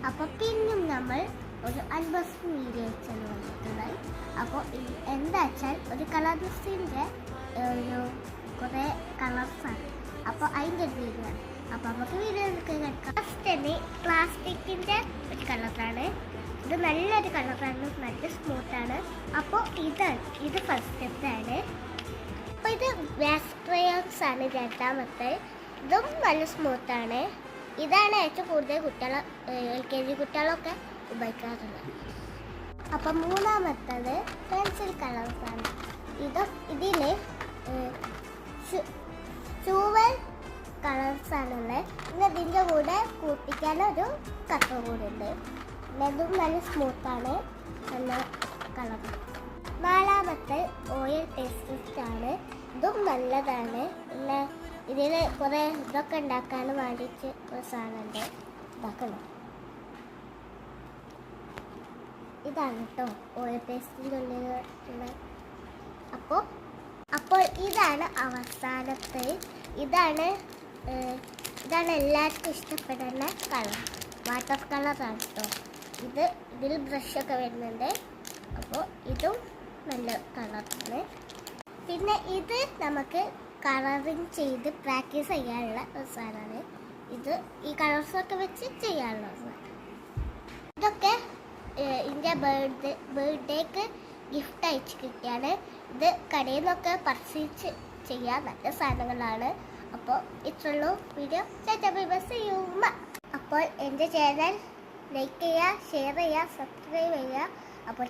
അപ്പോൾ പിന്നും നമ്മൾ ഒരു അൺബോക്സിങ് വീഡിയോ വെച്ചാണ് വന്നിട്ടുള്ളത്. അപ്പോൾ എന്താ വെച്ചാൽ ഒരു കളർ ഡ്രസ്സിൻ്റെ ഒരു കുറേ കളർസാണ്. അപ്പോൾ അതിൻ്റെ ഒരു വീഡിയോ ആണ്. അപ്പോൾ നമുക്ക് വീഡിയോ എടുക്കാൻ ഫസ്റ്റ് തന്നെ പ്ലാസ്റ്റിക്കിൻ്റെ ഒരു കളറാണ്. ഇത് നല്ലൊരു കളറാണ്, നല്ല സ്മൂത്താണ്. അപ്പോൾ ഇത് ഫസ്റ്റത്താണ്. അപ്പോൾ ഇത് വാക്സ് ക്രയോൺസ് ആണ് രണ്ടാമത്തെ. ഇതും നല്ല സ്മൂത്താണ്. ഇതാണ് ഏറ്റവും കൂടുതൽ കുട്ടികൾ LKG കുട്ടികളൊക്കെ ഉപയോഗിക്കാറുള്ളത്. അപ്പം മൂന്നാമത്തത് പെൻസിൽ കളേഴ്സാണ്. ഇതിൽ ചൂവൽ കളേഴ്സാണുള്ളത്. പിന്നെ ഇതിൻ്റെ കൂടെ കൂട്ടിക്കാനൊരു കട്ട കൂടെ ഉണ്ട്. പിന്നെ ഇതും നല്ല സ്മൂത്താണ്, നല്ല കളർ. നാലാമത്തെ ഓയിൽ പേസ്റ്റാണ്. ഇതും നല്ലതാണ്. പിന്നെ ഇതിൽ കുറേ ഇതൊക്കെ ഉണ്ടാക്കാൻ വേണ്ടിയിട്ട് ഒരു സാധനമുണ്ട്. ഇതാക്കണം, ഇതാണ് കേട്ടോ ഓയിൽ പേസ്റ്റിൻ്റെ ഉള്ളിലുള്ള. അപ്പോൾ ഇതാണ് അവസാനത്തെ. ഇതാണ് എല്ലാവർക്കും ഇഷ്ടപ്പെടുന്ന കളർ, വാട്ടർ കളറാണ് കേട്ടോ. ഇതിൽ ബ്രഷൊക്കെ വരുന്നുണ്ട്. അപ്പോൾ ഇതും നല്ല കളറാണ്. പിന്നെ ഇത് നമുക്ക് കളറിങ് ചെയ്ത് പ്രാക്ടീസ് ചെയ്യാനുള്ള ഒരു സാധനമാണ്. ഈ കളേഴ്സൊക്കെ വെച്ച് ചെയ്യാനുള്ള സാധനം. ഇതൊക്കെ എൻ്റെ ബർത്ത്ഡേക്ക് ഗിഫ്റ്റ് അയച്ച് കിട്ടിയാണ്. ഇത് കടയിൽ നിന്നൊക്കെ പർച്ചേസ് ചെയ്യാൻ നല്ല സാധനങ്ങളാണ്. അപ്പോൾ ഇത്രയുള്ളൂ വീഡിയോ. അപ്പോൾ എൻ്റെ ചാനൽ ലൈക്ക് ചെയ്യുക, ഷെയർ ചെയ്യുക, സബ്സ്ക്രൈബ് ചെയ്യുക. അപ്പോൾ